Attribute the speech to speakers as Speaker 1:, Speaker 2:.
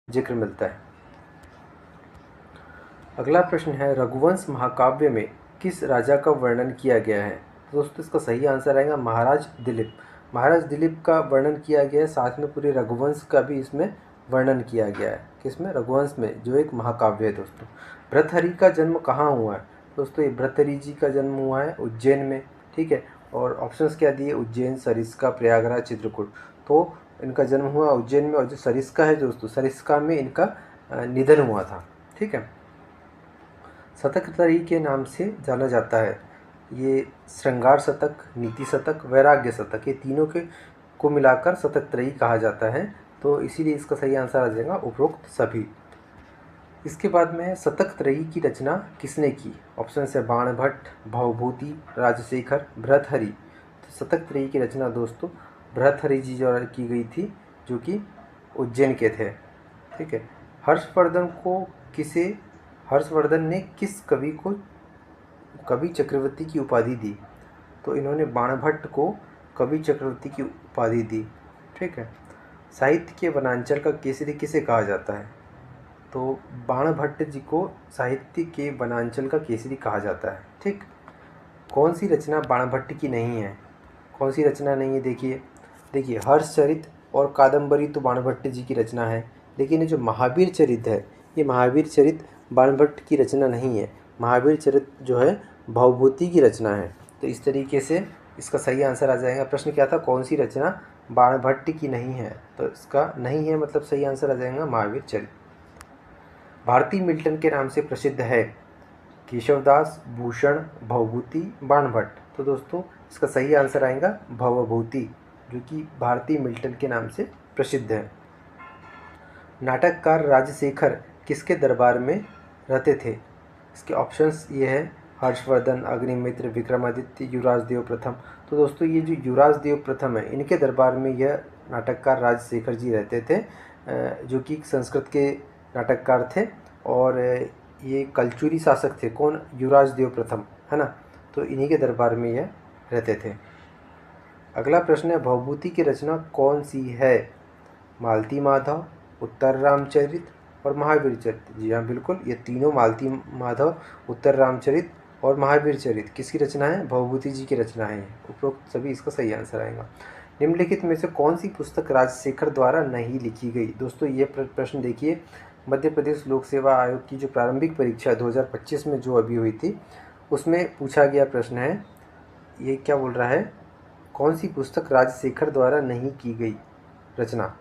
Speaker 1: जिक्र मिलता है। अगला प्रश्न है, रघुवंश महाकाव्य में किस राजा का वर्णन किया गया है? तो दोस्तों इसका सही आंसर आएगा महाराज दिलीप। महाराज दिलीप का वर्णन किया गया है, साथ में पूरे रघुवंश का भी इसमें वर्णन किया गया है। किसमें? रघुवंश में, जो एक महाकाव्य है दोस्तों। भर्तहरि का जन्म कहाँ हुआ है? दोस्तों ये भर्तहरि जी का जन्म हुआ है उज्जैन में, ठीक है। और ऑप्शंस क्या दिए? उज्जैन, सरिस्का, प्रयागराज, चित्रकूट। तो इनका जन्म हुआ उज्जैन में, और जो सरिस्का है दोस्तों, सरिस्का में इनका निधन हुआ था, ठीक है। शतक त्रयी के नाम से जाना जाता है। ये श्रृंगार शतक, नीति शतक, वैराग्य शतक, ये तीनों के को मिलाकर शतक त्रयी कहा जाता है। तो इसीलिए इसका सही आंसर आ जाएगा उपरोक्त सभी। इसके बाद में शतक त्रयी की रचना किसने की? ऑप्शन है बाणभट्ट, भवभूति, राजशेखर, भर्तहरि। तो शतक त्रयी की रचना दोस्तों भर्तहरि जी द्वारा की गई थी, जो कि उज्जैन के थे, ठीक है। हर्षवर्धन ने किस कवि को कवि चक्रवर्ती की उपाधि दी? तो इन्होंने बाणभट्ट को कवि चक्रवर्ती की उपाधि दी, ठीक है। साहित्य के वनांचल का केसरी किसे कहा जाता है? तो बाणभट्ट जी को साहित्य के वनांचल का केसरी कहा जाता है, ठीक। कौन सी रचना बाणभट्ट की नहीं है? कौन सी रचना नहीं है? देखिए हर्षचरित और कादंबरी तो बाणभट्ट जी की रचना है, लेकिन ये जो महावीर चरित है, ये महावीर चरित बाणभट्ट की रचना नहीं है। महावीर चरित जो है भवभूति की रचना है। तो इस तरीके से इसका सही आंसर आ जाएगा। प्रश्न क्या था? कौन सी रचना बाणभट्ट की नहीं है? तो इसका नहीं है मतलब सही आंसर आ जाएगा महावीर चरित। भारती मिल्टन के नाम से प्रसिद्ध है केशवदास, भूषण, भवभूति, बाणभट्ट। तो दोस्तों इसका सही आंसर आएगा भवभूति, जो कि भारती मिल्टन के नाम से प्रसिद्ध है। नाटककार राजशेखर किसके दरबार में रहते थे? इसके ऑप्शंस ये हैं हर्षवर्धन, अग्निमित्र, विक्रमादित्य, युवराज देव प्रथम। तो दोस्तों ये जो युवराज देव प्रथम है, इनके दरबार में यह नाटककार राजशेखर जी रहते थे, जो कि संस्कृत के नाटककार थे। और ये कलचुरी शासक थे। कौन? युवराज देव प्रथम, है ना। तो इन्हीं के दरबार में यह रहते थे। अगला प्रश्न है, भवभूति की रचना कौन सी है? मालती माधव, उत्तर रामचरित और महावीर चरित। जी हाँ बिल्कुल, ये तीनों मालती माधव, उत्तर रामचरित और महावीर चरित किसकी रचना है? भवभूति जी की रचना है। उपरोक्त सभी इसका सही आंसर आएगा। निम्नलिखित में से कौन सी पुस्तक राजशेखर द्वारा नहीं लिखी गई? दोस्तों ये प्रश्न देखिए, मध्य प्रदेश लोक सेवा आयोग की जो प्रारंभिक परीक्षा 2025 में जो अभी हुई थी, उसमें पूछा गया प्रश्न है। ये क्या बोल रहा है? कौन सी पुस्तक राजशेखर द्वारा नहीं की गई रचना?